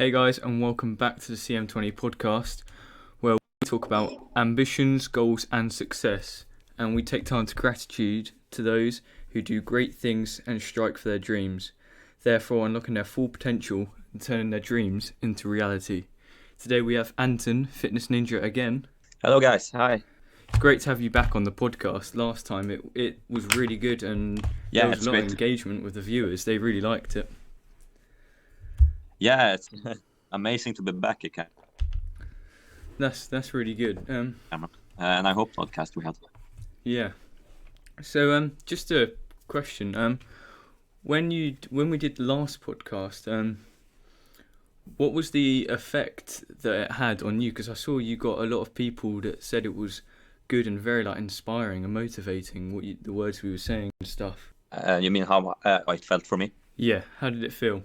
Hey guys, and welcome back to the CM20 podcast, where we talk about ambitions, goals, and success. And we take time to gratitude to those who do great things and strike for their dreams, therefore unlocking their full potential and turning their dreams into reality. Today we have Anton, Fitness Ninja again. Hello guys, hi. It's great to have you back on the podcast. Last time it was really good and Yeah, there was it's a lot of great. engagement with the viewers. They really liked it. Yeah, it's amazing to be back again. That's really good. And I hope podcast we had. Yeah. So just a question. When we did the last podcast, what was the effect that it had on you? Because I saw you got a lot of people that said it was good and very inspiring and motivating. The words we were saying and stuff. You mean how it felt for me? Yeah. How did it feel?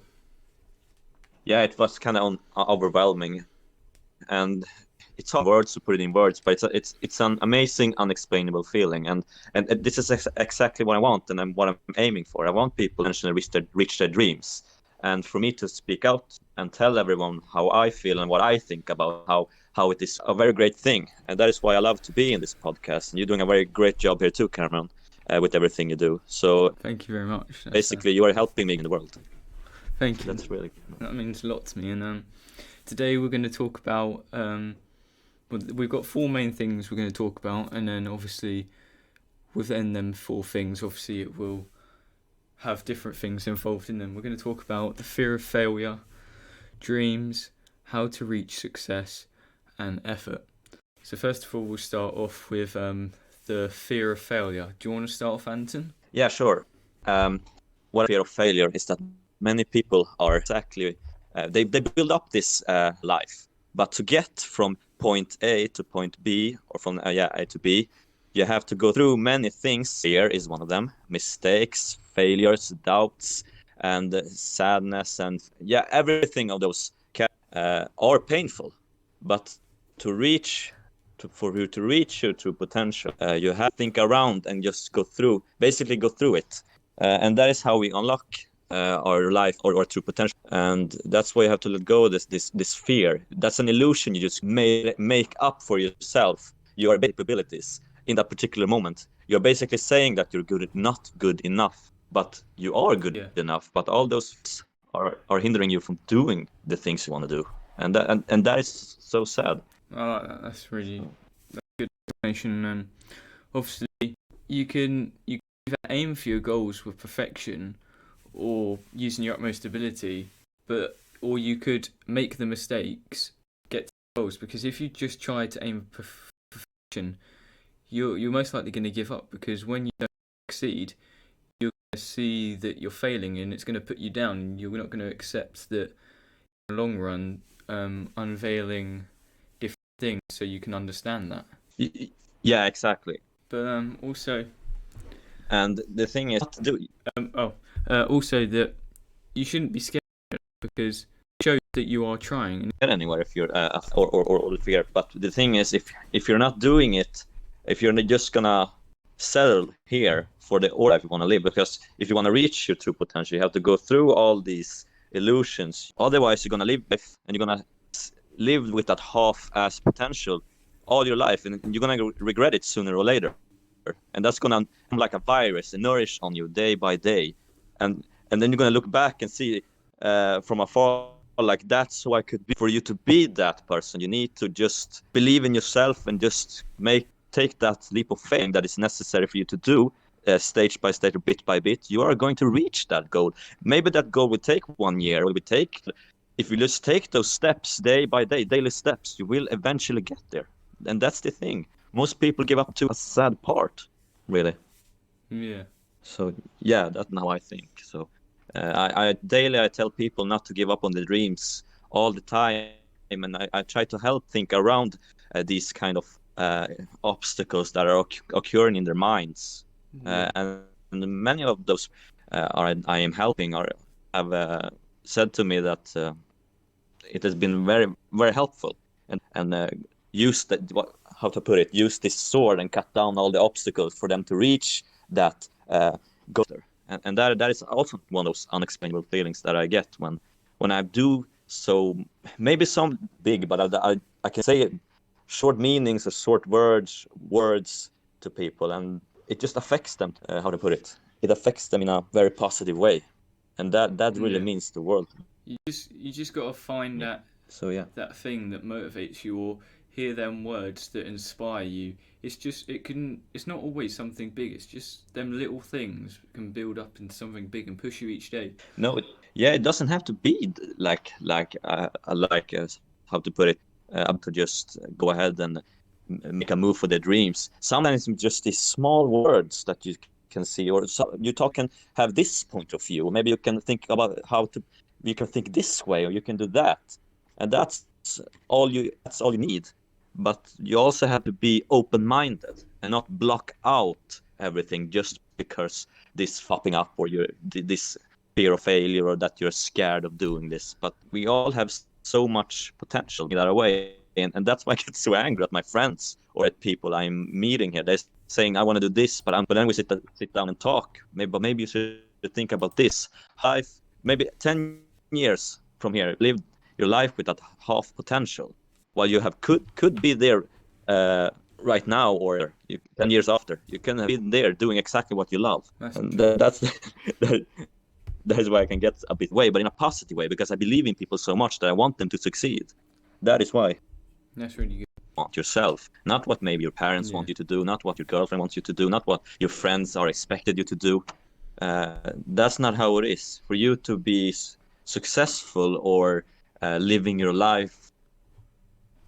Yeah, it was kind of overwhelming, and it's hard words to put it in words, but it's an amazing, unexplainable feeling, and this is exactly what I want, and what I'm aiming for. I want people to reach their dreams, and for me to speak out and tell everyone how I feel and what I think about how it is a very great thing, and that is why I love to be in this podcast. And you're doing a very great job here too, Cameron, with everything you do. So thank you very much. Basically, you are helping me in the world. Thank you. That's really good. That means a lot to me. And today we're going to talk about. We've got four main things we're going to talk about, and then obviously within them four things, obviously it will have different things involved in them. We're going to talk about the fear of failure, dreams, how to reach success, and effort. So first of all, we'll start off with the fear of failure. Do you want to start off, Anton? Yeah, sure. What fear of failure is that many people are exactly they build up this life, but to get from point A to point B, or from A to B, you have to go through many things. Fear is one of them: mistakes, failures, doubts, and sadness, and everything of those are painful. But for you to reach your true potential, you have to think around and just go through it, and that is how we unlock our life or true potential. And that's why you have to let go of this fear. That's an illusion you just make up for yourself, your capabilities in that particular moment. You're basically saying that you're not good enough, but you are good enough. But all those are hindering you from doing the things you want to do, and that is so sad. I like that. That's good explanation. And obviously, you can either aim for your goals with perfection, or using your utmost ability, or you could make the mistakes, get to goals. Because if you just try to aim for perfection, you're most likely going to give up. Because when you don't succeed, you're going to see that you're failing, and it's going to put you down. And you're not going to accept that in the long run, unveiling different things so you can understand that. Yeah, exactly. But also, and the thing is, also that you shouldn't be scared, because it shows that you are trying. Get anywhere if you're or fear. But the thing is, if you're not doing it, if you're just gonna settle here for the life you want to live, because if you want to reach your true potential, you have to go through all these illusions. Otherwise, you're gonna live life, and you're gonna live with that half-ass potential all your life, and you're gonna regret it sooner or later. And that's gonna come like a virus and nourish on you day by day, and then you're gonna look back and see from afar, like, that's who I could be. For you to be that person, you need to just believe in yourself and just take that leap of faith that is necessary for you to do, stage by stage, bit by bit. You are going to reach that goal. Maybe that goal will take 1 year, if you just take those steps day by day, daily steps, you will eventually get there. And that's the thing. Most people give up to a sad part, really. Yeah. So that's how I think. So I daily tell people not to give up on their dreams all the time, and I try to help think around these kind of obstacles that are occurring in their minds. And many of those I am helping have said to me that it has been very, very helpful, and use this sword and cut down all the obstacles for them to reach that goal. And that is also one of those unexplainable feelings that I get when I do so maybe some big, but I can say short meanings or short words to people, and it just affects them. How to put it? It affects them in a very positive way, and that really Yeah. means the world. You just got to find Yeah. that So yeah. that thing that motivates you, or hear them words that inspire you. It's not always something big. It's just them little things can build up into something big and push you each day. No, yeah, it doesn't have to be how to put it, to just go ahead and make a move for their dreams. Sometimes it's just these small words that you can see, or so, you talk can have this point of view. Maybe you can think about how to, you can think this way, or you can do that, and that's all you need. But you also have to be open-minded and not block out everything just because this popping up, or this fear of failure, or that you're scared of doing this. But we all have so much potential in that way, and that's why I get so angry at my friends or at people I'm meeting here. They're saying I want to do this, but then we sit down and talk. Maybe you should think about this. Maybe 10 years from here, live your life with that half potential, while you have could be there right now, or 10 years after. You can be there doing exactly what you love, That's and that's that is why I can get a bit away, but in a positive way, because I believe in people so much that I want them to succeed. That is why you that's really good. want yourself, not what maybe your parents Yeah. want you to do, not what your girlfriend wants you to do, not what your friends are expected you to do. That's not how it is. For you to be successful, or living your life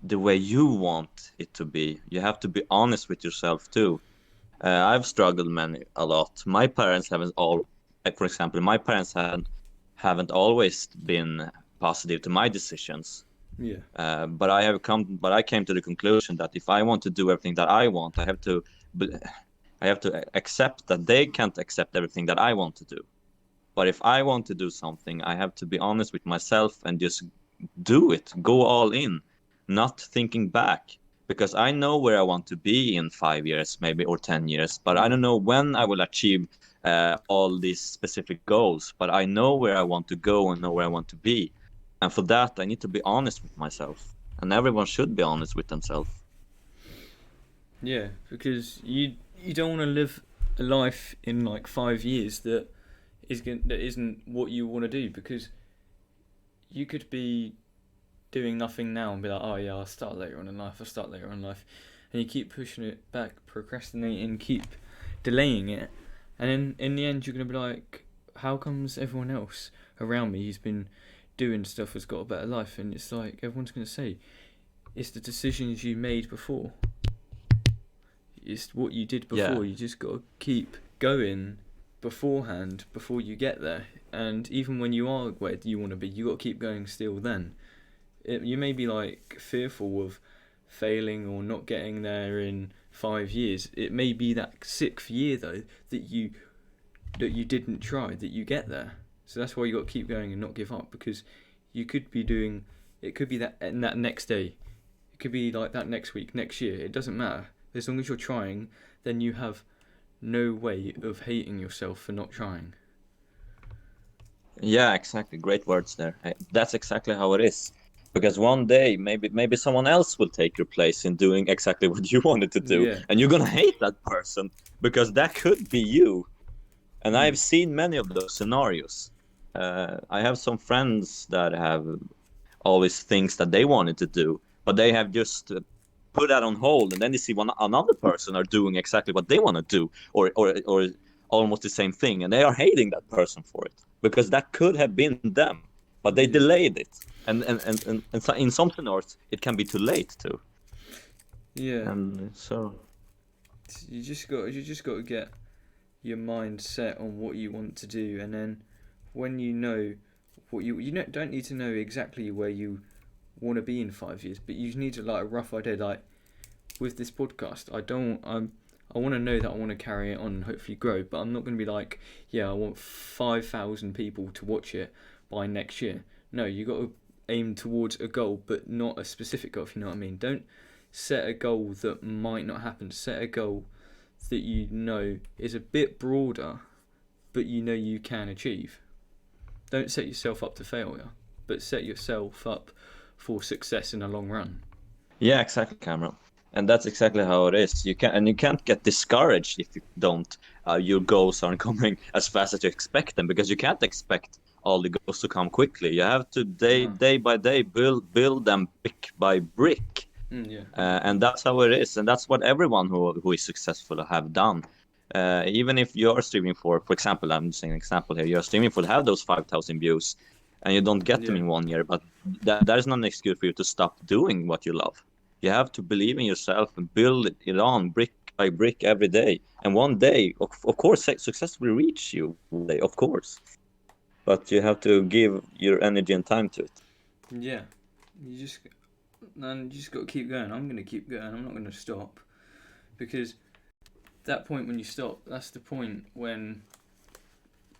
the way you want it to be, you have to be honest with yourself too. I've struggled a lot. My parents haven't all, like for example, my parents haven't always been positive to my decisions. Yeah. But I came to the conclusion that if I want to do everything that I want, I have to accept that they can't accept everything that I want to do. But if I want to do something, I have to be honest with myself and just do it, go all in, not thinking back. Because I know where I want to be in 5 years, maybe, or 10 years, but I Yeah. don't know when I will achieve all these specific goals. But I know where I want to go and know where I want to be. And for that, I need to be honest with myself. And everyone should be honest with themselves. Yeah, because you don't want to live a life in like 5 years that isn't what you want to do, because you could be doing nothing now and be like, oh yeah, I'll start later on in life, and you keep pushing it back, procrastinating, keep delaying it, and then in the end you're gonna be like, how comes everyone else around me who's been doing stuff has got a better life? And it's like everyone's gonna say it's the decisions you made before. It's what you did Yeah. before. You just got to keep going beforehand before you get there. And even when you are where you want to be, you got to keep going still then. You may be like fearful of failing or not getting there in 5 years. It may be that 6th year though that you didn't try that you get there. So that's why you got to keep going and not give up, because you could be doing it could be that in that next day. It could be like that next week, next year. It doesn't matter. As long as you're trying, then you have no way of hating yourself for not trying. Yeah, exactly. Great words there. That's exactly how it is. Because one day, maybe someone else will take your place in doing exactly what you wanted to do, Yeah. and you're gonna hate that person because that could be you. And Mm. I've seen many of those scenarios. I have some friends that have always things that they wanted to do, but they have just put that on hold, and then they see another person are doing exactly what they want to do, or almost the same thing, and they are hating that person for it because that could have been them, but they Yeah. delayed it, and so in some scenarios it can be too late too, Yeah. and so You just got to get your mind set on what you want to do, and then when you know what don't need to know exactly where you want to be in 5 years, but you need to like a rough idea. Like with this podcast, I want to know that I want to carry it on and hopefully grow, but I'm not going to be like, yeah, I want 5,000 people to watch it by next year. No, you got to aim towards a goal, but not a specific goal, if you know what I mean. Don't set a goal that might not happen. Set a goal that you know is a bit broader, but you know you can achieve. Don't set yourself up to failure. but set yourself up for success in the long run. Yeah, exactly, Cameron. And that's exactly how it is. You can't get discouraged if you don't your goals aren't coming as fast as you expect them, because you can't expect all the goals to come quickly. You have to day by day build them brick by brick. Yeah. And that's how it is, and that's what everyone who is successful have done. Even if you're streaming for example, I'm saying an example here, you're streaming for to have those 5,000 views, and you don't get them in 1 year, but that is not an excuse for you to stop doing what you love. You have to believe in yourself and build it on brick by brick every day. And one day, of course, success will reach you one day, of course. But you have to give your energy and time to it. Yeah. You just got to keep going. I'm going to keep going. I'm not going to stop, because that point when you stop, that's the point when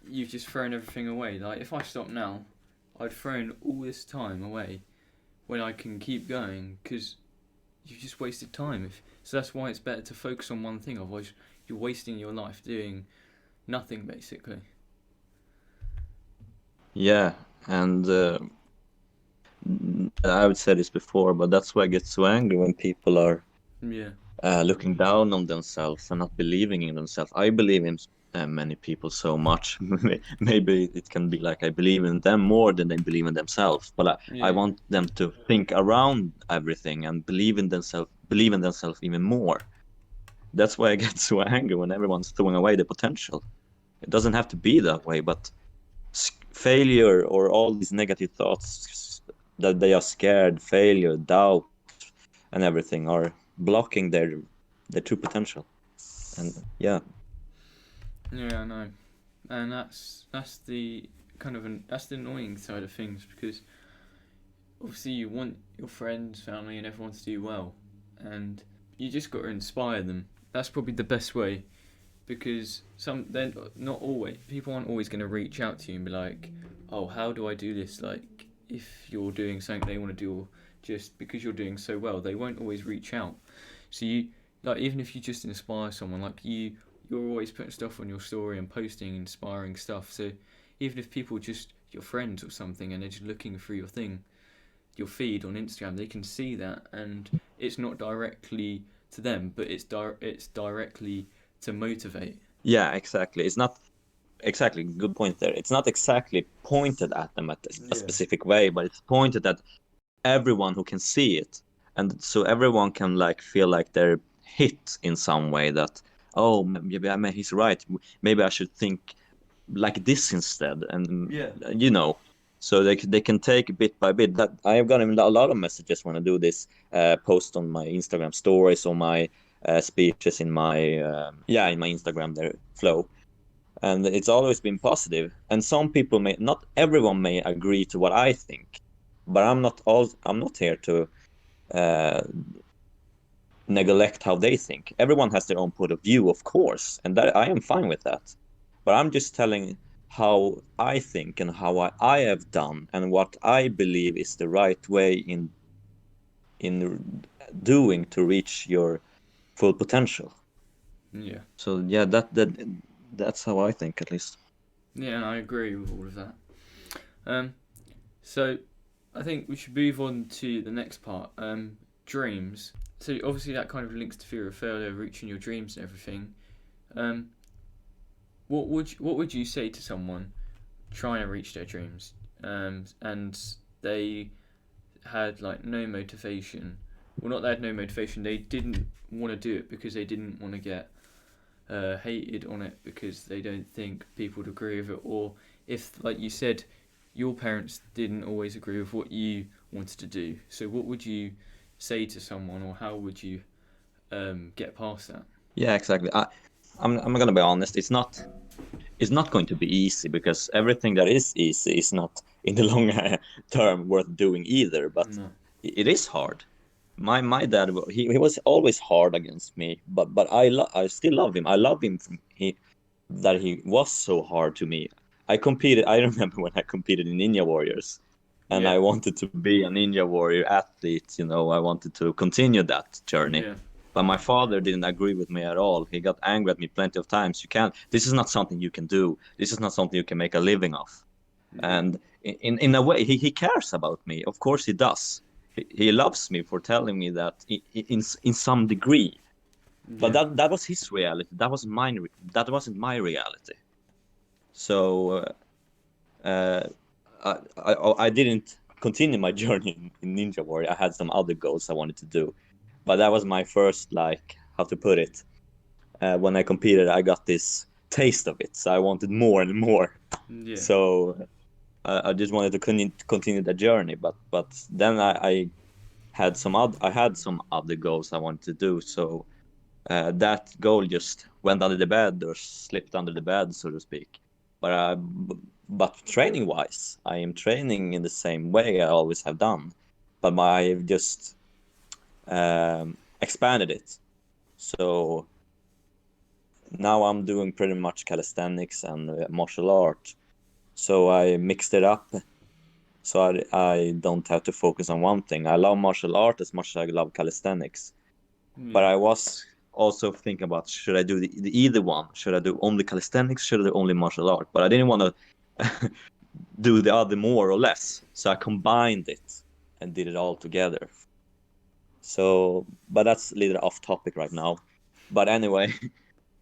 you've just thrown everything away. Like, if I stop now, I'd thrown all this time away when I can keep going, because you've just wasted time. So that's why it's better to focus on one thing, otherwise you're wasting your life doing nothing, basically. Yeah, and I've said this before, but that's why I get so angry when people are looking down on themselves and not believing in themselves. I believe in many people so much. Maybe it can be like I believe in them more than they believe in themselves. But I want them to think around everything and believe in themselves even more. That's why I get so angry when everyone's throwing away the potential. It doesn't have to be that way, but failure or all these negative thoughts that they are scared, failure, doubt, and everything are blocking their true potential. And yeah, I know, and that's the that's the annoying side of things, because obviously you want your friends, family, and everyone to do well, and you just got to inspire them. That's probably the best way, because they're not always, people aren't always going to reach out to you and be like, oh, how do I do this? Like, if you're doing something they want to do, or just because you're doing so well, they won't always reach out. So you, like, even if you just inspire someone, like you're always putting stuff on your story and posting inspiring stuff. So even if people just your friends or something, and they're just looking through your feed on Instagram, they can see that, and it's not directly to them, but it's directly to motivate. Yeah, exactly. It's not exactly, good point there. It's not exactly pointed at them at a specific way, but it's pointed at everyone who can see it, and so everyone can like feel like they're hit in some way, that oh, maybe he's right, maybe I should think like this instead, and so they can take bit by bit. That I have gotten a lot of messages when I do this post on my Instagram stories or my speeches in my in my Instagram there flow, and it's always been positive. And some people not everyone may agree to what I think, but I'm not here to neglect how they think. Everyone has their own point of view, of course, and that I am fine with that. But I'm just telling how I think and how I have done and what I believe is the right way in doing to reach your full potential. Yeah. So yeah, that's how I think, at least. Yeah, and I agree with all of that. So I think we should move on to the next part. Dreams. So obviously that kind of links to fear of failure, reaching your dreams and everything. What would you say to someone trying to reach their dreams, and they had like no motivation? Well, not they had no motivation. They didn't want to do it because they didn't want to get hated on it, because they don't think people would agree with it, or if, like you said, your parents didn't always agree with what you wanted to do. So what would you say to someone, or how would you get past that? Yeah, exactly. I'm gonna be honest. It's not going to be easy, because everything that is easy is not in the long term worth doing either. But it is hard. My dad, he was always hard against me, but I still love him. I love him that he was so hard to me. I remember when I competed in Ninja Warriors, and I wanted to be a Ninja Warrior athlete. I wanted to continue that journey. Yeah. But my father didn't agree with me at all. He got angry at me plenty of times. This is not something you can do. This is not something you can make a living of. And in a way, he cares about me. Of course, he does. He loves me for telling me that in some degree. But Yeah. that was his reality. That wasn't my reality. So uh, I didn't continue my journey in Ninja Warrior. I had some other goals I wanted to do, but that was my first, like, how to put it. When I competed, I got this taste of it, so I wanted more and more. Yeah. So I just wanted to continue the journey. But then I had some other goals I wanted to do. So that goal just went under the bed or slipped under the bed, so to speak. But training wise, I am training in the same way I always have done, but I've just expanded it. So now I'm doing pretty much calisthenics and martial art. So I mixed it up. So I don't have to focus on one thing. I love martial art as much as I love calisthenics. But Yeah. I was also thinking about, should I do the either one? Should I do only calisthenics? Should I do only martial art? But I didn't want to do the other more or less. So I combined it and did it all together. So, but that's a little off topic right now. But anyway,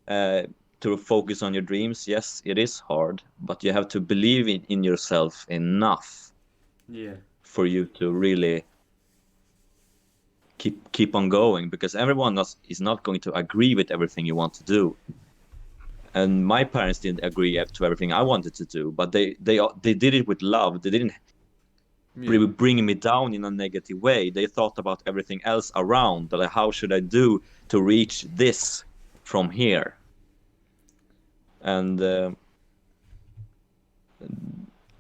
uh, to focus on your dreams, yes, it is hard, but you have to believe in yourself enough Yeah. for you to really keep on going, because everyone is not going to agree with everything you want to do. And my parents didn't agree to everything I wanted to do, but they did it with love. They didn't Yeah. bring me down in a negative way. They thought about everything else around, like how should I do to reach this from here. And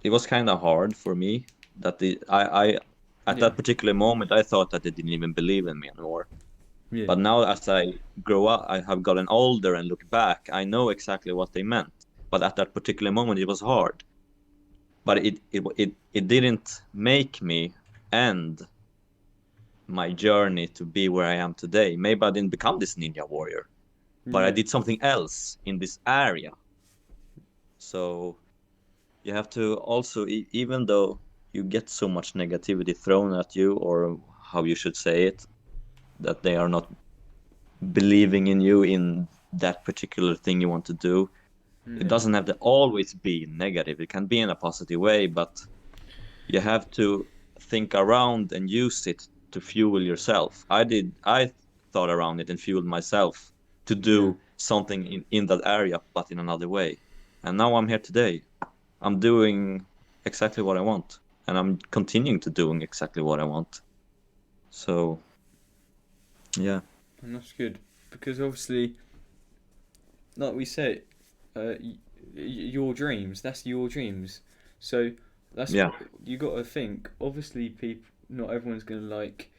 it was kind of hard for me that I at Yeah. that particular moment I thought that they didn't even believe in me anymore. Yeah. But now, as I grow up, I have gotten older and look back, I know exactly what they meant. But at that particular moment, it was hard. But it didn't make me end my journey to be where I am today. Maybe I didn't become this ninja warrior, but I Yeah. did something else in this area. So you have to also, even though you get so much negativity thrown at you, or how you should say it, that they are not believing in you in that particular thing you want to do. It Yeah. doesn't have to always be negative. It can be in a positive way, but you have to think around and use it to fuel yourself. I thought around it and fueled myself to Yeah. do something in that area, but in another way. And now I'm here today. I'm doing exactly what I want, and I'm continuing to doing exactly what I want. So, yeah. And that's good because obviously, like we said, your dreams. That's your dreams. So that's Yeah. what you got to think. Obviously, people. Not everyone's gonna like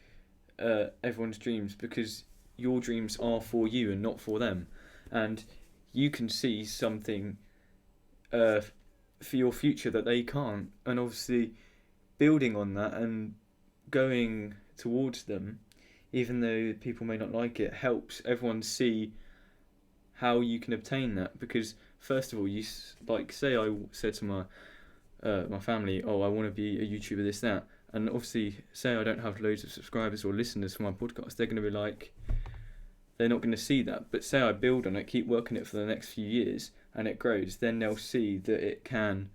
everyone's dreams because your dreams are for you and not for them, and you can see something uh, for your future that they can't, and obviously building on that and going towards them, even though people may not like it, helps everyone see how you can obtain that. Because first of all, you like say I said to my family, oh, I want to be a YouTuber, this that, and obviously say I don't have loads of subscribers or listeners for my podcast, they're going to be like, they're not going to see that. But say I build on it, keep working it for the next few years, and it grows, then they'll see that it can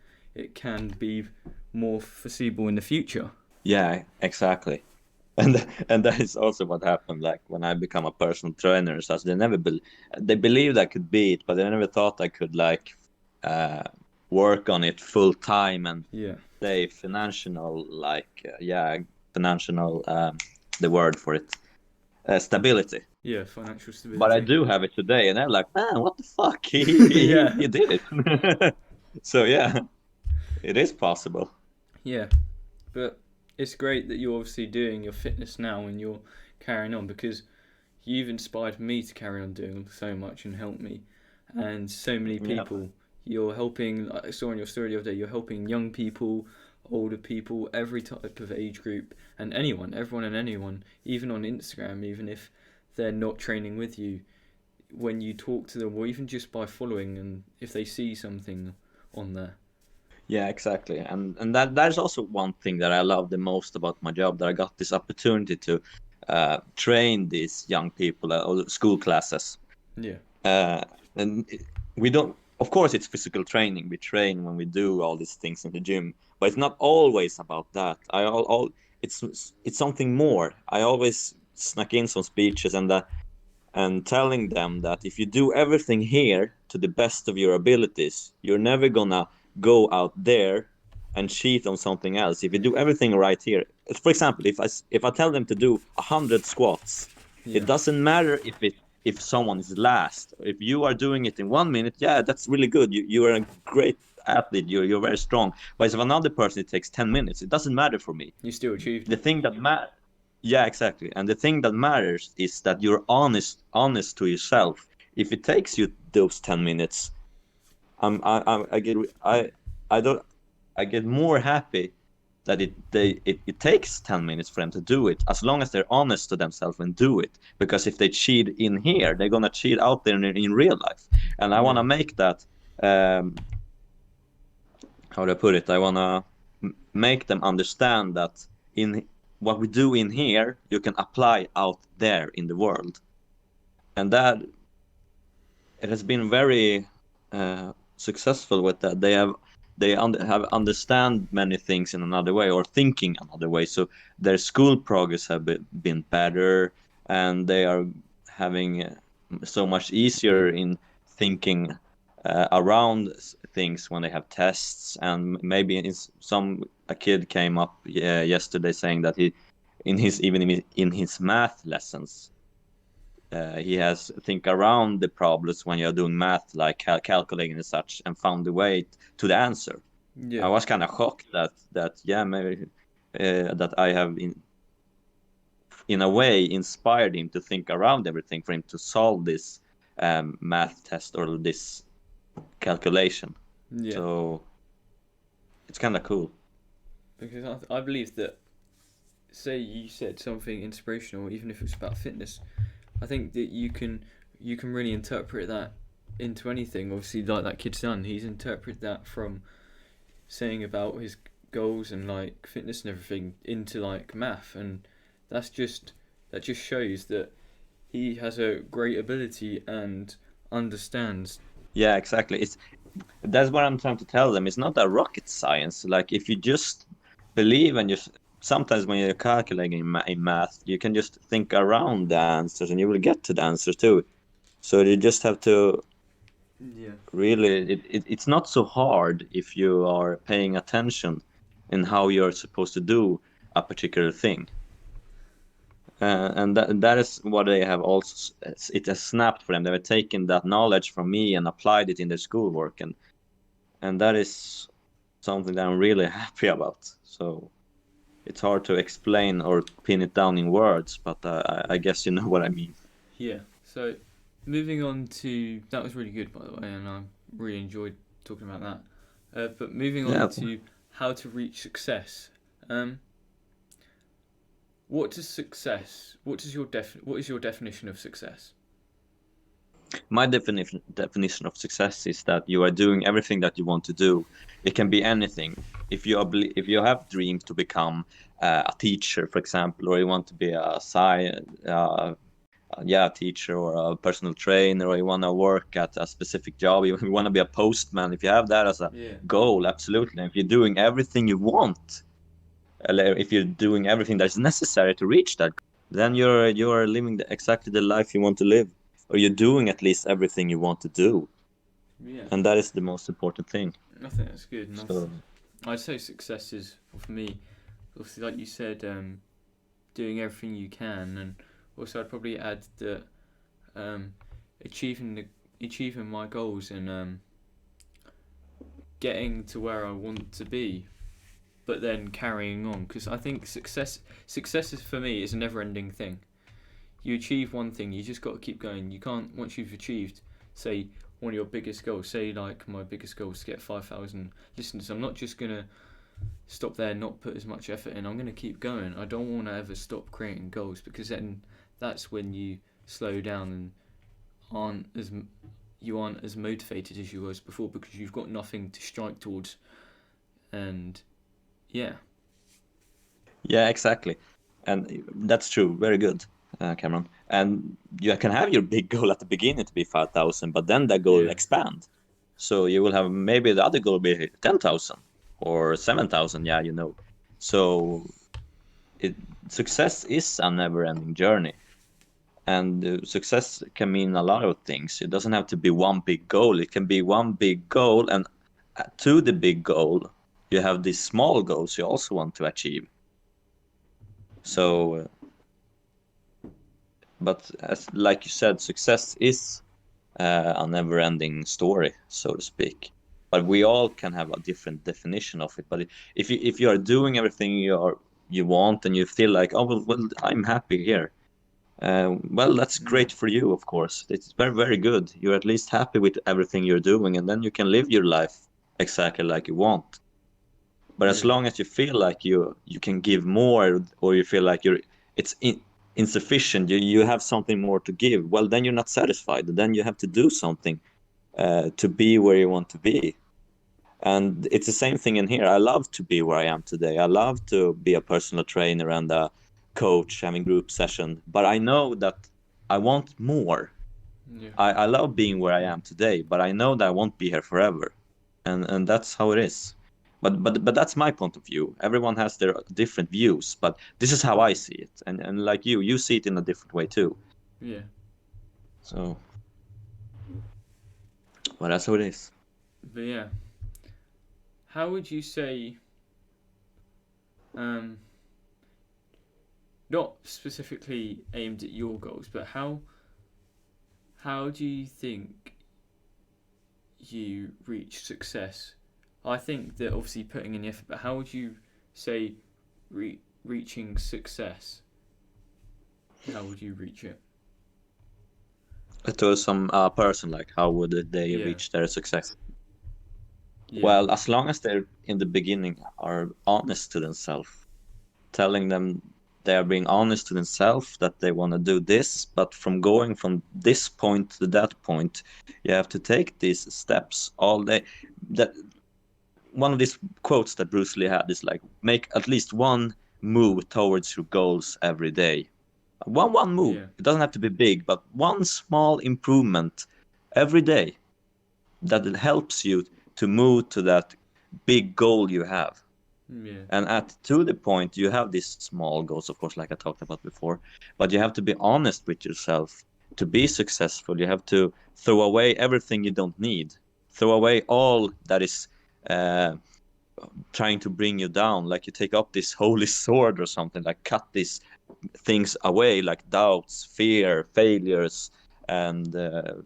be more foreseeable in the future. Yeah, exactly. And that is also what happened, like when I become a personal trainer. So they believed I could be it, but they never thought I could, like, uh work on it full time and Yeah. say financial, like, yeah, financial, the word for it, stability. Yeah, financial But I stability. do have it today, and they're like, man, what the fuck, Yeah. he did it. So yeah, it is possible. Yeah. But it's great that you're obviously doing your fitness now and you're carrying on because you've inspired me to carry on doing so much and help me. And so many Yeah. people you're helping, like I saw in your story the other day, you're helping young people, older people, every type of age group, and anyone, everyone and anyone, even on Instagram, even if they're not training with you, when you talk to them, or even just by following, and if they see something on there. Yeah, exactly. And that is also one thing that I love the most about my job, that I got this opportunity to train these young people or school classes. Yeah. Uh, and we don't, of course, it's physical training. We train when we do all these things in the gym, but it's not always about that. It's something more. I always snuck in some speeches and telling them that if you do everything here to the best of your abilities, you're never gonna go out there and cheat on something else. If you do everything right here, for example, if I tell them to do 100 squats, it Yeah. doesn't matter if someone is last. If you are doing it in 1 minute, yeah, that's really good. You are a great athlete. You're very strong. But if another person, it takes 10 minutes, it doesn't matter for me. You still achieved The it. thing that matters, yeah, exactly. And the thing that matters is that you're honest to yourself. If it takes you those 10 minutes, I get I don't I get more happy that it takes 10 minutes for them to do it, as long as they're honest to themselves and do it. Because if they cheat in here, they're gonna cheat out there in real life. And I Yeah. wanna make that, how do I put it? I wanna make them understand that in what we do in here, you can apply out there in the world, and that it has been very successful with that. Have understand many things in another way, or thinking another way. So their school progress have been better, and they are having so much easier in thinking around things when they have tests. And maybe a kid came up yesterday saying that in his math lessons, he has think around the problems when you're doing math, like calculating and such, and found the way to the answer. I Yeah. was kind of shocked that yeah, maybe that I have in a way inspired him to think around everything for him to solve this math test or this calculation. Yeah. So it's kind of cool. Because I believe that, say you said something inspirational, even if it's about fitness, I think that you can really interpret that into anything. Obviously, like that kid's son, he's interpreted that from saying about his goals and like fitness and everything into like math, and that's just that just shows that he has a great ability and understands. Yeah, exactly. That's what I'm trying to tell them. It's not a rocket science. Like if you just believe and just sometimes when you're calculating in math, you can just think around the answers and you will get to the answers too. So you just have to Yeah. really. It's not so hard if you are paying attention in how you're supposed to do a particular thing. And that is what they have also. It has snapped for them. They have taken that knowledge from me and applied it in their schoolwork, and that is something that I'm really happy about. So it's hard to explain or pin it down in words, but I guess you know what I mean. Yeah. So, moving on to that was really good, by the way, and I really enjoyed talking about that. But moving on Yeah, to how to reach success. Um, what does success? What is your definition of success? my definition of success is that you are doing everything that you want to do. It can be anything. If you have dreams to become a teacher, for example, or you want to be a teacher or a personal trainer, or you want to work at a specific job, you want to be a postman. If you have that as a Yeah. goal, absolutely. And if you're doing everything you want, if you're doing everything that's necessary to reach that, then you're living exactly the life you want to live, or you're doing at least everything you want to do, Yeah. and that is the most important thing. I think that's good, and So I'd say success is, for me, obviously, like you said, doing everything you can, and also I'd probably add that um, achieving achieving my goals and getting to where I want to be, but then carrying on. Because I think success is, for me, is a never ending thing. You achieve one thing, you just got to keep going. You can't, once you've achieved, say, one of your biggest goals, say like my biggest goal is to get 5,000 listeners, I'm not just gonna stop there, not put as much effort in. I'm gonna keep going. I don't want to ever stop creating goals, because then that's when you slow down and aren't as motivated as you was before, because you've got nothing to strike towards. and yeah. Yeah, exactly. And that's true. Very good, Cameron. And you can have your big goal at the beginning to be 5,000, but then that goal will Yeah. expand. So you will have maybe the other goal will be 10,000 or 7,000. Yeah, So it success is a never-ending journey, and success can mean a lot of things. It doesn't have to be one big goal. It can be one big goal, and to the big goal, you have these small goals you also want to achieve. Yeah. So. But as like you said, success is a never-ending story, so to speak. But we all can have a different definition of it. But if you are doing everything you want and you feel like, oh well I'm happy here, well that's Yeah. great for you, of course. It's very very good. You're at least happy with everything you're doing, and then you can live your life exactly like you want. But as Yeah. long as you feel like you can give more, or you feel like it's insufficient, you have something more to give, well then you're not satisfied. Then you have to do something to be where you want to be. And it's the same thing in here. I love to be where I am today. I love to be a personal trainer and a coach, having group session, but I know that I want more. Yeah. I love being where I am today, but I know that I won't be here forever, and that's how it is. But that's my point of view. Everyone has their different views, but this is how I see it, and like you see it in a different way too. Yeah. So, well, that's how it is. But yeah, how would you say, um, not specifically aimed at your goals, but how do you think you reach success? I think that obviously putting in the effort, but how would you say reaching success? How would you reach it? To some person, like how would they Yeah. reach their success? Yeah. Well, as long as they're in the beginning are honest to themselves, telling them they are being honest to themselves that they want to do this, but from going from this point to that point, you have to take these steps all day. That one of these quotes that Bruce Lee had is like, make at least one move towards your goals every day. One move. Yeah. It doesn't have to be big, but one small improvement every day that helps you to move to that big goal you have. Yeah. And at to the point, you have these small goals, of course, like I talked about before, but you have to be honest with yourself to be successful. You have to throw away everything you don't need, throw away all that is uh, trying to bring you down. Like you take up this holy sword or something, like cut these things away, like doubts, fear, failures, and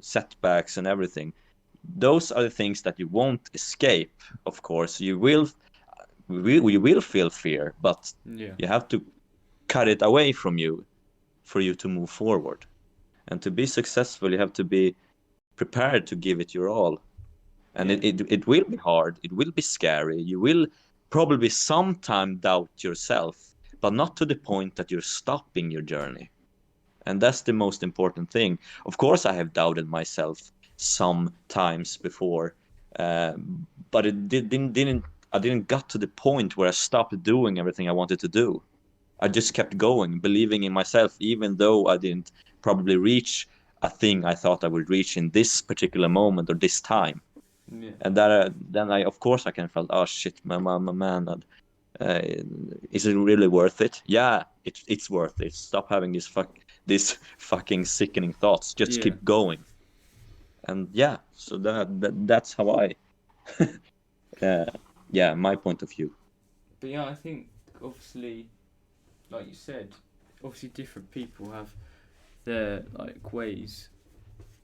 setbacks, and everything. Those are the things that you won't escape. Of course, we will feel fear, but Yeah. you have to cut it away from you for you to move forward. And to be successful, you have to be prepared to give it your all. And Yeah. it will be hard, it will be scary. You will probably sometime doubt yourself, but not to the point that you're stopping your journey. And that's the most important thing. Of course, I have doubted myself sometimes before, uh, but it didn't. I didn't got to the point where I stopped doing everything I wanted to do. I just kept going, believing in myself, even though I didn't probably reach a thing I thought I would reach in this particular moment or this time. Yeah. And that then I, of course, I can felt, oh shit, my man, uh, is it really worth it? Yeah, it's worth it. Stop having these fucking sickening thoughts. Just Yeah. keep going. And yeah, so that's how I, uh, yeah, my point of view. But yeah, I think obviously, like you said, obviously different people have their like ways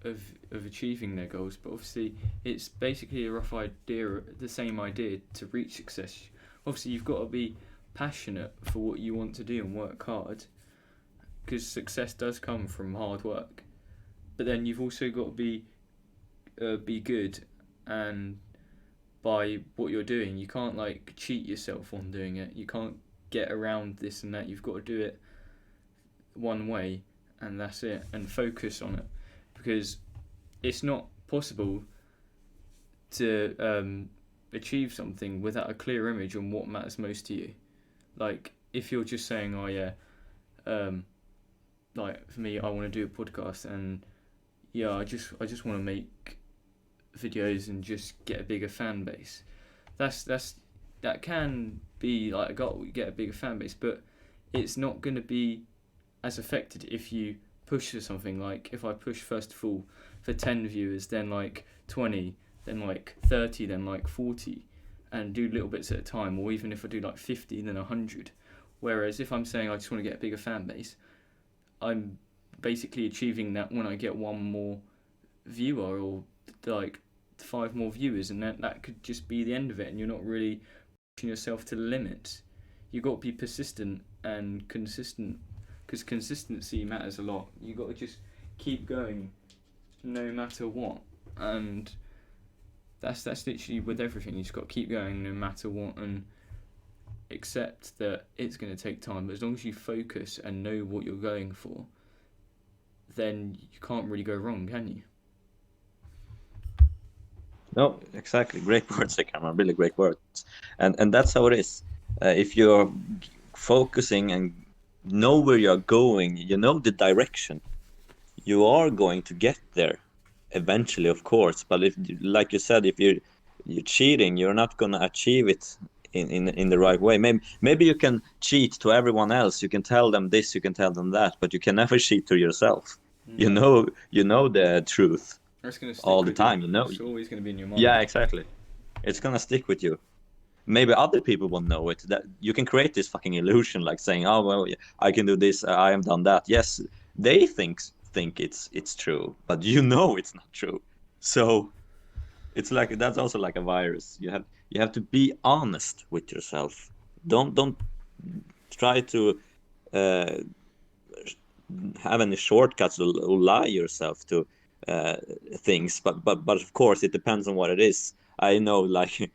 of achieving their goals, but obviously it's basically a rough idea, the same idea to reach success. Obviously, you've got to be passionate for what you want to do and work hard, because success does come from hard work. But then you've also got to be good and by what you're doing. You can't like cheat yourself on doing it. You can't get around this and that. You've got to do it one way and that's it, and focus on it, because it's not possible to achieve something without a clear image on what matters most to you. Like if you're just saying, oh yeah, like for me, I want to do a podcast, and yeah, I just want to make videos and just get a bigger fan base. That can be like a goal. You get a bigger fan base, but it's not going to be as affected if you push for something. Like if I push first of all for 10 viewers, then like 20, then like 30, then like 40, and do little bits at a time. Or even if I do like 50, then 100. Whereas if I'm saying I just want to get a bigger fan base, I'm basically achieving that when I get one more viewer or like 5 more viewers, and that could just be the end of it, and you're not really pushing yourself to the limits. You've got to be persistent and consistent, because consistency matters a lot. You've got to just keep going no matter what, and that's literally with everything. You just got to keep going no matter what, and accept that it's going to take time. But as long as you focus and know what you're going for, then you can't really go wrong, can you? No, exactly. Great words, Cameron. Really great words. And that's how it is. If you're focusing and know where you're going, you know the direction, you are going to get there eventually, of course. But if, like you said, if you're cheating, you're not gonna achieve it in the right way. Maybe you can cheat to everyone else. You can tell them this, you can tell them that, but you can never cheat to yourself. No. You know the truth That's going to stick all the with you. time. You know. It's always going to be in your mind. Yeah, exactly. It's gonna stick with you. Maybe other people won't know it. That you can create this fucking illusion, like saying, "Oh well, yeah, I can do this. I have done that." Yes, they think it's true, but you know it's not true. So it's like that's also like a virus. You have to be honest with yourself. Don't try to uh, have any shortcuts or lie yourself to uh, things. But of course, it depends on what it is. I know, like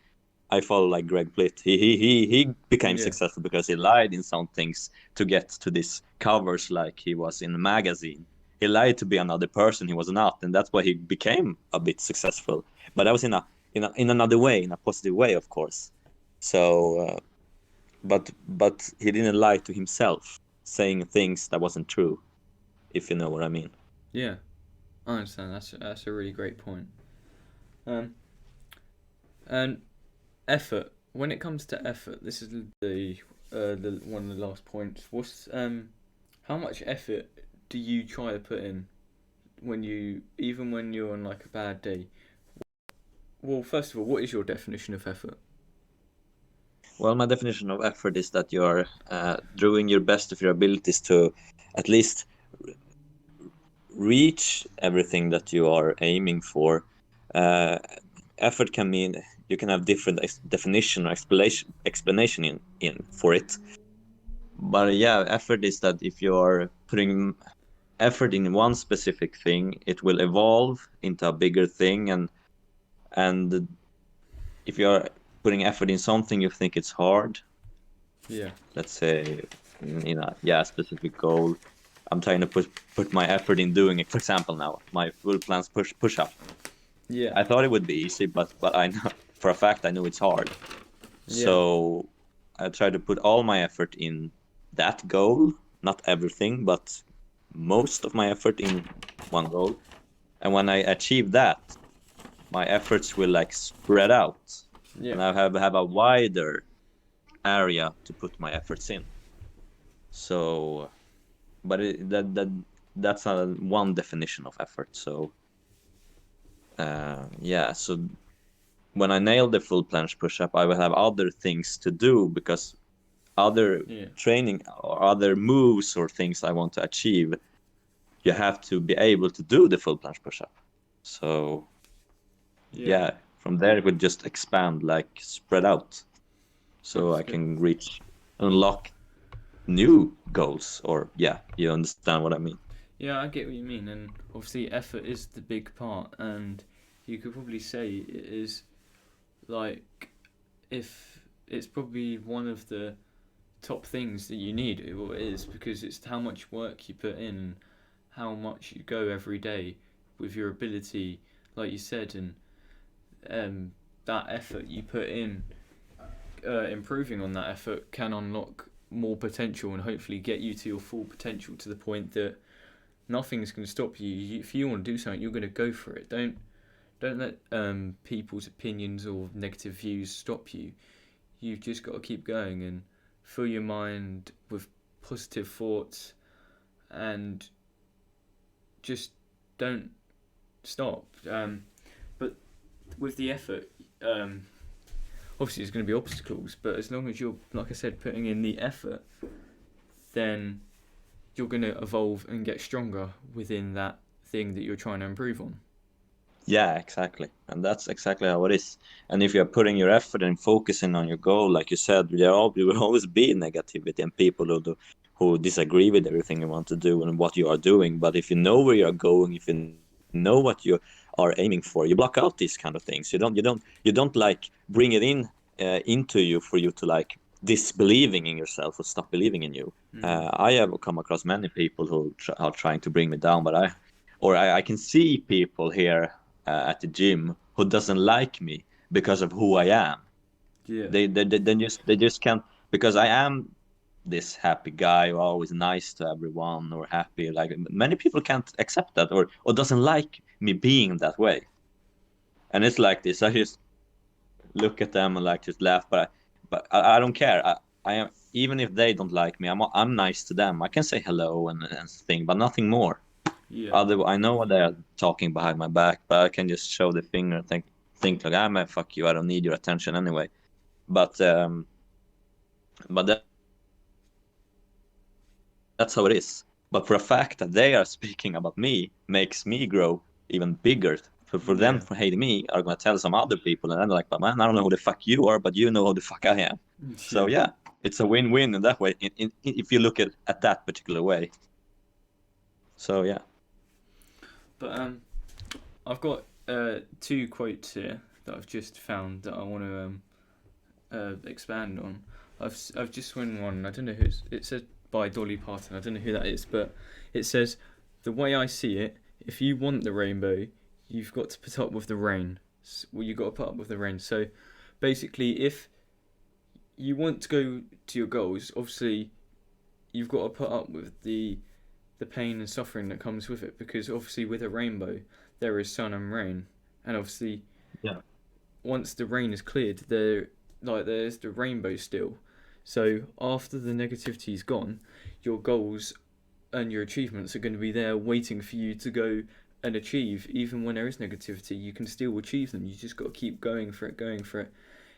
I follow like Greg Plitt. He became Yeah. successful because he lied in some things to get to this covers, like he was in a magazine. He lied to be another person he was not, and that's why he became a bit successful. But that was in another way, in a positive way, of course. So, but he didn't lie to himself, saying things that wasn't true, if you know what I mean. Yeah. I understand. That's a really great point. Um, and effort. When it comes to effort, this is the one of the last points. How much effort do you try to put in even when you're on like a bad day? Well, first of all, what is your definition of effort? Well, my definition of effort is that you're doing your best of your abilities to at least reach everything that you are aiming for. Uh, Effort can mean you can have different definition or explanation in for it. But yeah, effort is that if you're putting effort in one specific thing, it will evolve into a bigger thing, and if you're putting effort in something you think it's hard, Yeah. let's say in a specific goal, I'm trying to put my effort in doing it. For example, now my full plans push up. Yeah. I thought it would be easy, but I know for a fact I know it's hard. Yeah. So I try to put all my effort in that goal, not everything, but most of my effort in one goal. And when I achieve that, my efforts will like spread out, Yeah. and I have a wider area to put my efforts in. So, but that's a one definition of effort. So, yeah. So when I nail the full planche push-up, I will have other things to do because other Yeah. training or other moves or things I want to achieve, you have to be able to do the full planche push-up. So Yeah. yeah, from there it would just expand, like spread out, so That's I good. can unlock new goals. Or yeah, you understand what I mean. Yeah, I get what you mean, and obviously effort is the big part, and you could probably say it is like if it's probably one of the top things that you need. It is because it's how much work you put in, and how much you go every day with your ability, like you said, and um, that effort you put in, improving on that effort can unlock more potential and hopefully get you to your full potential, to the point that nothing's going to stop you. If you want to do something, you're going to go for it. Don't let people's opinions or negative views stop you. You've just got to keep going and fill your mind with positive thoughts, and just don't stop. But with the effort, obviously there's going to be obstacles, but as long as you're, like I said, putting in the effort, then you're going to evolve and get stronger within that thing that you're trying to improve on. Yeah, exactly. And that's exactly how it is. And if you're putting your effort and focusing on your goal, like you said, there will always be negativity and people who disagree with everything you want to do and what you are doing. But if you know where you're going, if you know what you are aiming for, you block out these kind of things. You don't like bring it into you for you to like disbelieving in yourself or stop believing in you. I have come across many people who are trying to bring me down, but I can see people here at the gym who doesn't like me because of who I am. Yeah. They just can't, because I am this happy guy who always nice to everyone or happy. Like many people can't accept that or doesn't like me being that way. And it's like this. I just look at them and like just laugh, but I don't care. I am, even if they don't like me, I'm nice to them. I can say hello and thing, but nothing more. Yeah. I know what they're talking behind my back, but I can just show the finger and think like, I'm a fuck you. I don't need your attention anyway. But that's how it is. But for a fact that they are speaking about me makes me grow even bigger. For them, for hating me, are gonna tell some other people, and I'm like, but man, I don't know who the fuck you are, but you know who the fuck I am. So yeah, it's a win-win in that way. If you look at that particular way. So yeah. But I've got two quotes here that I've just found that I want to expand on. I've just found one. I don't know who it says by Dolly Parton. I don't know who that is, but it says, "The way I see it, if you want the rainbow, you've got to put up with the rain. Well, you've got to put up with the rain." So basically, if you want to go to your goals, obviously you've got to put up with the pain and suffering that comes with it, because obviously with a rainbow there is sun and rain, and obviously once the rain is cleared, there's the rainbow still. So after the negativity is gone, your goals and your achievements are going to be there waiting for you to go and achieve. Even when there is negativity, you can still achieve them. You just got to keep going for it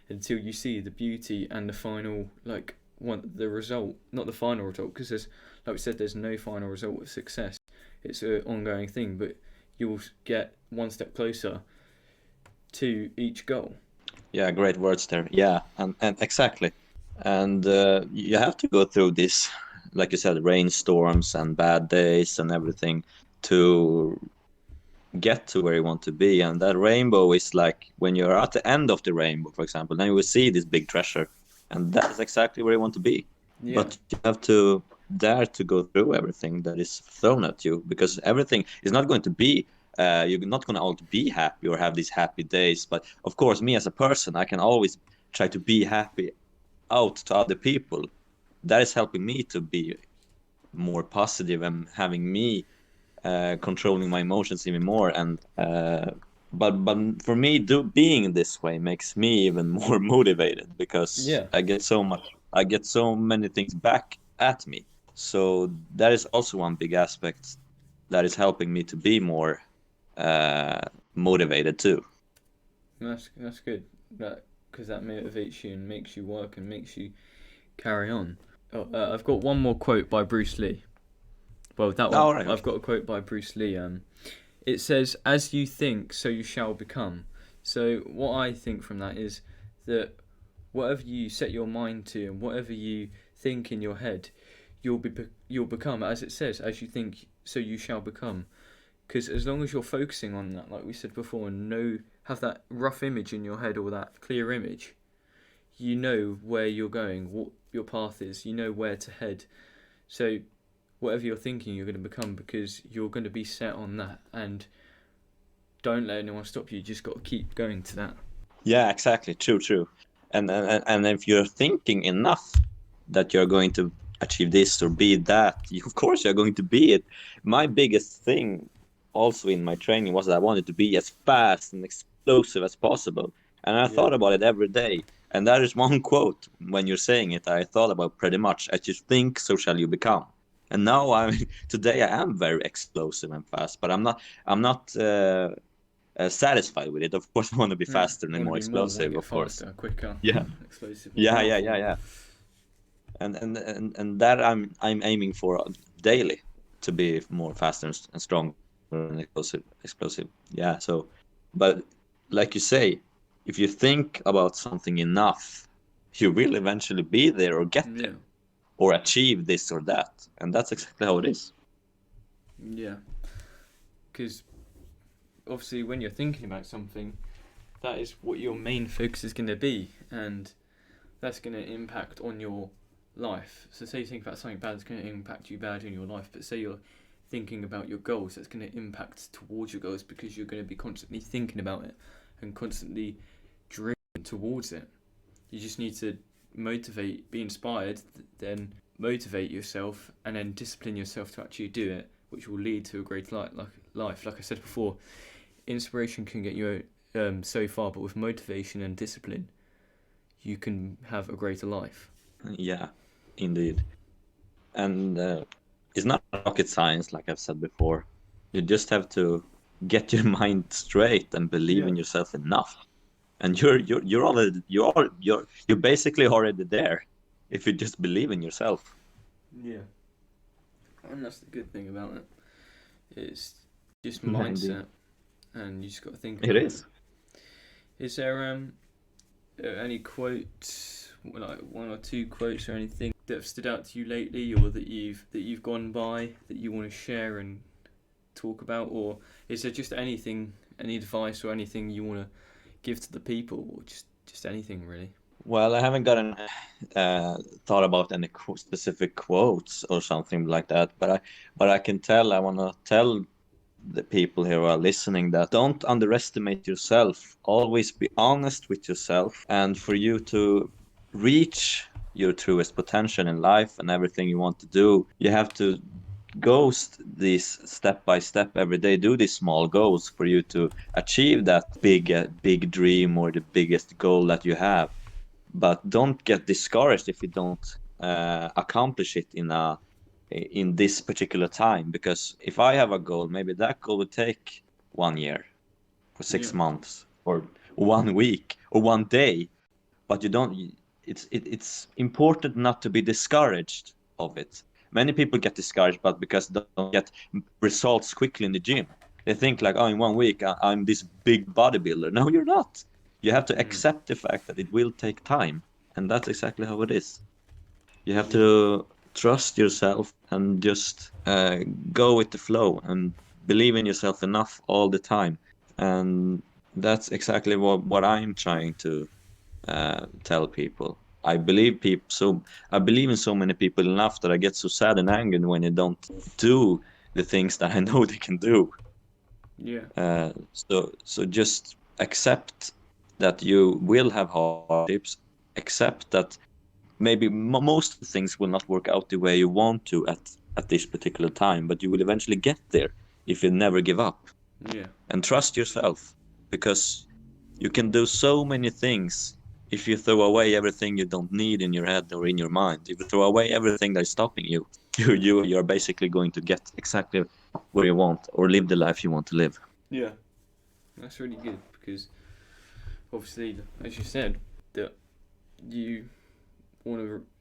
until you see the beauty and the final, the result, not the final result, because there's, like we said, there's no final result of success. It's an ongoing thing, but you'll get one step closer to each goal. Yeah, great words there. Yeah, and exactly. And you have to go through this, like you said, rainstorms and bad days and everything to get to where you want to be. And that rainbow is like when you're at the end of the rainbow, for example, then you will see this big treasure. And that's exactly where you want to be. Yeah. But you have to dare to go through everything that is thrown at you, because everything is not going to be you're not going to always be happy or have these happy days. But of course, me as a person, I can always try to be happy out to other people. That is helping me to be more positive and having me controlling my emotions even more. And but for me, being this way makes me even more motivated, because I get so many things back at me. So that is also one big aspect that is helping me to be more motivated too. That's good. Because that motivates you and makes you work and makes you carry on. I've got one more quote by Bruce Lee. Well, that one. Right. I've got a quote by Bruce Lee. It says, "As you think, so you shall become." So what I think from that is that whatever you set your mind to and whatever you think in your head, you'll become. As it says, "As you think, so you shall become." Because as long as you're focusing on that, like we said before, and have that rough image in your head or that clear image, you know where you're going, what your path is, you know where to head. So whatever you're thinking, you're going to become, because you're going to be set on that. And don't let anyone stop you. You just got to keep going to that. Yeah, exactly. True. And if you're thinking enough that you're going to achieve this or be that, of course you're going to be it. My biggest thing also in my training was that I wanted to be as fast and explosive as possible. And I Yeah. thought about it every day. And that is one quote when you're saying it I thought about pretty much. As you think, so shall you become. And now I'm today I am very explosive and fast, but I'm not satisfied with it. Of course, I want to be Yeah. faster and Want to more be more? Want to explosive. get Of course. faster, quicker, Yeah, explosive, more yeah. powerful. And that I'm aiming for daily to be more faster and stronger and explosive. Yeah. So, but like you say, if you think about something enough, you will eventually be there or get Yeah. there or achieve this or that, and that's exactly how it is. Yeah. Because obviously, when you're thinking about something, that is what your main focus is going to be, and that's going to impact on your life. So say you think about something bad, it's going to impact you bad in your life. But say you're thinking about your goals, that's going to impact towards your goals because you're going to be constantly thinking about it and constantly driven towards it. You just need to motivate, be inspired, then motivate yourself, and then discipline yourself to actually do it, which will lead to a great life. Like I said before, inspiration can get you so far, but with motivation and discipline, you can have a greater life. Yeah, indeed. And it's not rocket science, like I've said before. You just have to get your mind straight and believe Yeah. in yourself enough, and you're already you're basically already there if you just believe in yourself. Yeah. And that's the good thing about it. It's just Yeah, indeed. mindset, and you just got to think It about it. is. Is there any quotes, like one or two quotes or anything that have stood out to you lately, or that you've gone by that you want to share and talk about, or is there just anything, any advice or anything you want to give to the people, or just anything really? Well, I haven't gotten thought about any specific quotes or something like that, but I can tell I want to tell the people here who are listening that don't underestimate yourself. Always be honest with yourself, and for you to reach your truest potential in life and everything you want to do, you have to go these step by step every day. Do these small goals for you to achieve that big dream or the biggest goal that you have. But don't get discouraged if you don't accomplish it in this particular time, because if I have a goal, maybe that goal would take 1 year or Yeah. 6 months or 1 week or 1 day, but you don't it's important not to be discouraged of it. Many people get discouraged but because they don't get results quickly in the gym. They think like, oh, in 1 week I'm this big bodybuilder. No, you're not. You have to Mm. accept the fact that it will take time, and that's exactly how it is. You have Yeah. to trust yourself and just go with the flow and believe in yourself enough all the time. And that's exactly what I'm trying to tell people. I believe in so many people enough that I get so sad and angry when they don't do the things that I know they can do. Yeah. So just accept that you will have hardships. Accept that maybe most things will not work out the way you want to at this particular time, but you will eventually get there if you never give up. Yeah. And trust yourself, because you can do so many things if you throw away everything you don't need in your head or in your mind. If you throw away everything that is stopping you, you're basically going to get exactly where you want or live the life you want to live. Yeah. That's really good because obviously, as you said, that you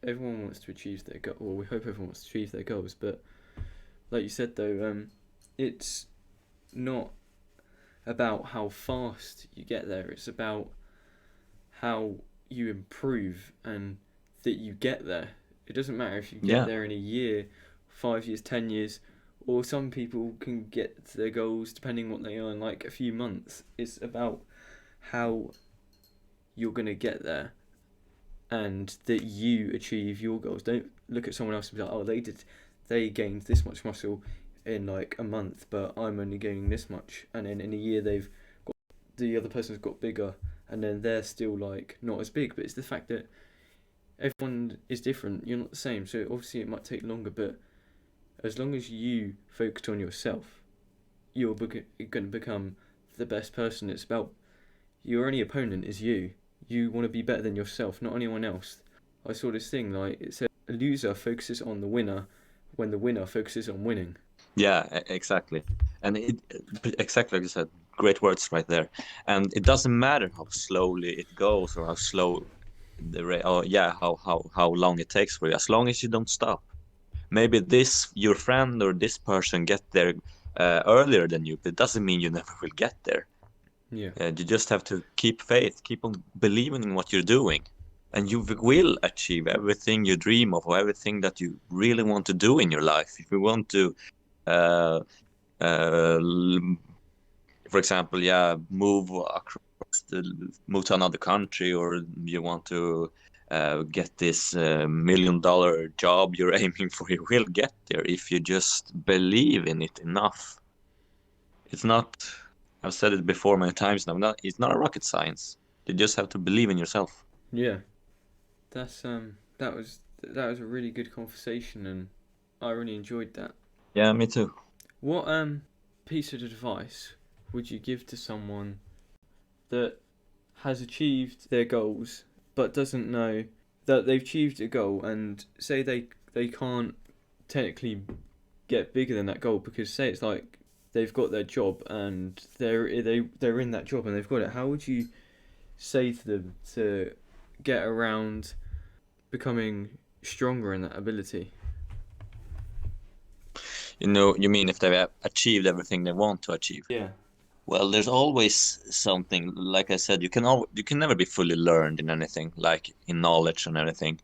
everyone wants to achieve their goal. Well, we hope everyone wants to achieve their goals, but like you said though, it's not about how fast you get there. It's about how you improve and that you get there. It doesn't matter if you get Yeah, there in a year, 5 years, 10 years, or some people can get to their goals depending what they are in like a few months. It's about how you're gonna get there and that you achieve your goals. Don't look at someone else and be like, oh, they gained this much muscle in like a month, but I'm only gaining this much, and then in a year the other person's got bigger, and then they're still like not as big. But it's the fact that everyone is different. You're not the same, so obviously it might take longer. But as long as you focus on yourself, you're going to become the best person. It's about your only opponent is you. You want to be better than yourself, not anyone else. I saw this thing like it said a loser focuses on the winner when the winner focuses on winning. Yeah, exactly. And exactly like you said, great words right there. And it doesn't matter how slowly it goes or how slow how long it takes for you, as long as you don't stop. Maybe this your friend or this person get there earlier than you, but it doesn't mean you never will get there. Yeah. You just have to keep faith, keep on believing in what you're doing, and you will achieve everything you dream of or everything that you really want to do in your life. If you want to, uh, uh, for example, move to another country, or you want to get this $1 million job you're aiming for, you will get there if you just believe in it enough. It's not, I've said it before many times now, it's not a rocket science. You just have to believe in yourself. Yeah. That's that was a really good conversation, and I really enjoyed that. Yeah, me too. What piece of advice would you give to someone that has achieved their goals but doesn't know that they've achieved a goal, and say they can't technically get bigger than that goal, because say it's like they've got their job and they're in that job and they've got it. How would you say to them to get around becoming stronger in that ability? You mean if they've achieved everything they want to achieve? Yeah. Well, there's always something. Like I said, you can never be fully learned in anything, like in knowledge and everything.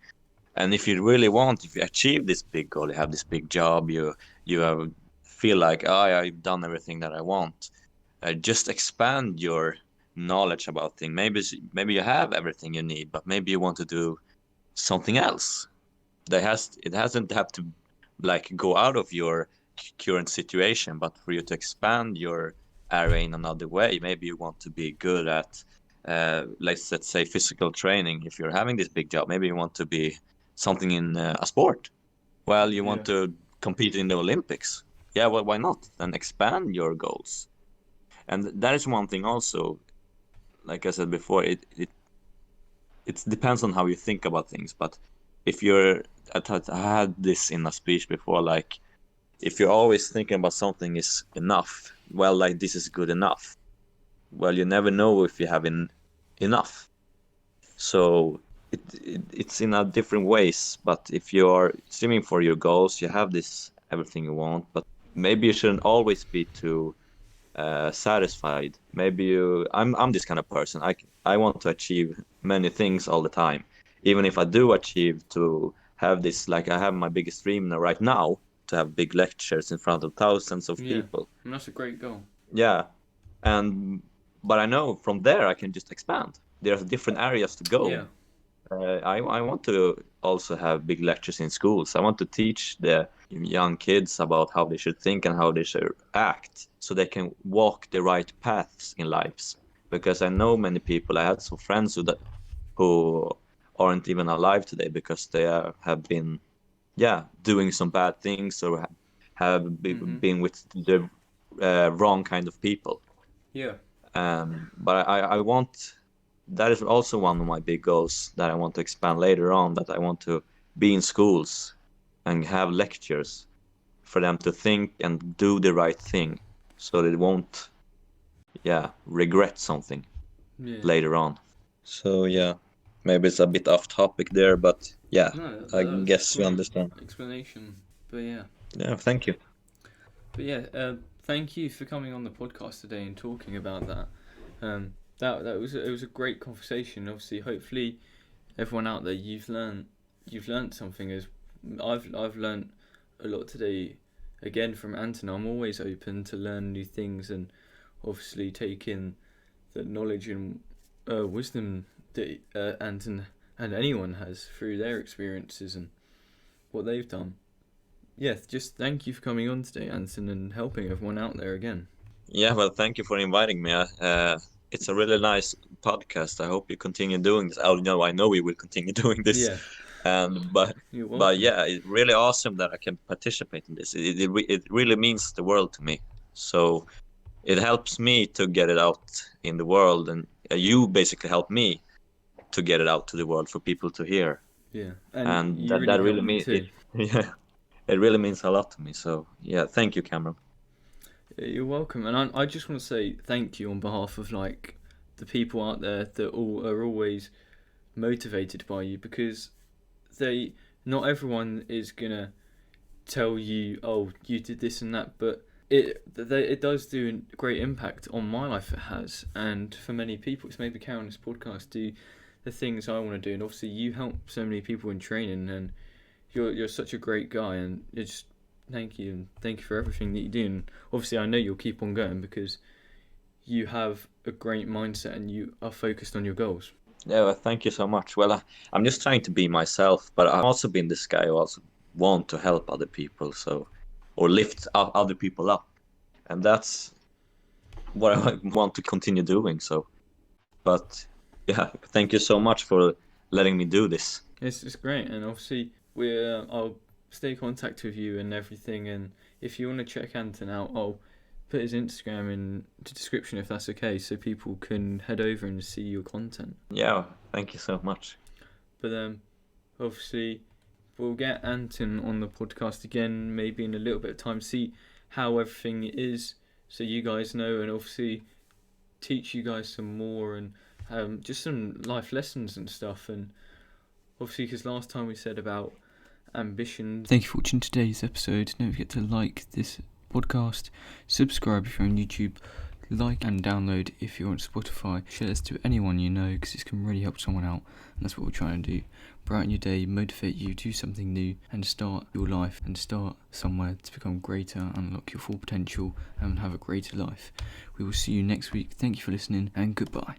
And if you really want, if you achieve this big goal, you have this big job, you have, feel like, oh, I've done everything that I want. Just expand your knowledge about things. Maybe you have everything you need, but maybe you want to do something else. It hasn't have to like go out of your current situation, but for you to expand your area in another way. Maybe you want to be good at let's say physical training. If you're having this big job, maybe you want to be something in a sport. Well, you want Yeah. to compete in the Olympics. Yeah, well, why not? Then expand your goals. And that is one thing also. Like I said before, it depends on how you think about things. But if I had this in a speech before, like if you're always thinking about something is enough, well, like this is good enough. Well, you never know if you have enough. So it's in a different ways. But if you're streaming for your goals, you have this everything you want. But maybe you shouldn't always be too satisfied. Maybe I'm this kind of person. I want to achieve many things all the time. Even if I do achieve to have this, like I have my biggest dream right now, to have big lectures in front of thousands of Yeah. people. And that's a great goal. Yeah, and but I know from there I can just expand. There's different areas to go. Yeah. I want to also have big lectures in schools. I want to teach the young kids about how they should think and how they should act, so they can walk the right paths in lives. Because I know many people. I had some friends who aren't even alive today because they have been, yeah, doing some bad things or have been with the wrong kind of people. Yeah. But I want, that is also one of my big goals that I want to expand later on, that I want to be in schools and have lectures for them to think and do the right thing, so they won't, yeah, regret something Yeah. later on. So yeah, maybe it's a bit off topic there, but yeah, No, I that was guess you great understand. explanation. But yeah. Yeah, thank you. But yeah, thank you for coming on the podcast today and talking about that. That was it was a great conversation. Obviously, hopefully, everyone out there, you've learned something. As I've learned a lot today. Again from Anton, I'm always open to learn new things, and obviously take in the knowledge and wisdom that Anton and anyone has through their experiences and what they've done. Yeah, just thank you for coming on today, Anton, and helping everyone out there again. Yeah, well, thank you for inviting me. It's a really nice podcast. I hope you continue doing this. Oh no, I know we will continue doing this. Yeah, But you're welcome. yeah, it's really awesome that I can participate in this. It really means the world to me. So it helps me to get it out in the world, and you basically help me to get it out to the world for people to hear. Yeah, and And you really that helped really me means too. it. Yeah, it really means a lot to me. So yeah, thank you, Cameron. You're welcome, and I just want to say thank you on behalf of like the people out there that all are always motivated by you, because they not everyone is gonna tell you, oh, you did this and that, but it does do a great impact on my life. It has, and for many people, it's made me carry on this podcast, do the things I want to do, and obviously you help so many people in training, and you're such a great guy, and it's just thank you, and thank you for everything that you do, and obviously I know you'll keep on going because you have a great mindset and you are focused on your goals. Yeah, well, thank you so much. Well, I'm just trying to be myself, but I've also been this guy who also want to help other people, so or lift other people up, and that's what I want to continue doing. So, but yeah, thank you so much for letting me do this. It's great, and obviously I'll stay in contact with you and everything. And if you want to check Anton out, I'll put his Instagram in the description if that's okay, so people can head over and see your content. Yeah, thank you so much. But obviously we'll get Anton on the podcast again, maybe in a little bit of time, see how everything is, so you guys know, and obviously teach you guys some more, and just some life lessons and stuff. And obviously, because last time we said about ambition. Thank you for watching today's episode. Don't forget to like this podcast, subscribe if you're on YouTube, like and download if you're on Spotify. Share this to anyone you know, because this can really help someone out, and that's what we're trying to do. Brighten your day, motivate you, do something new, and start your life, and start somewhere to become greater, unlock your full potential, and have a greater life. We will see you next week. Thank you for listening, and goodbye.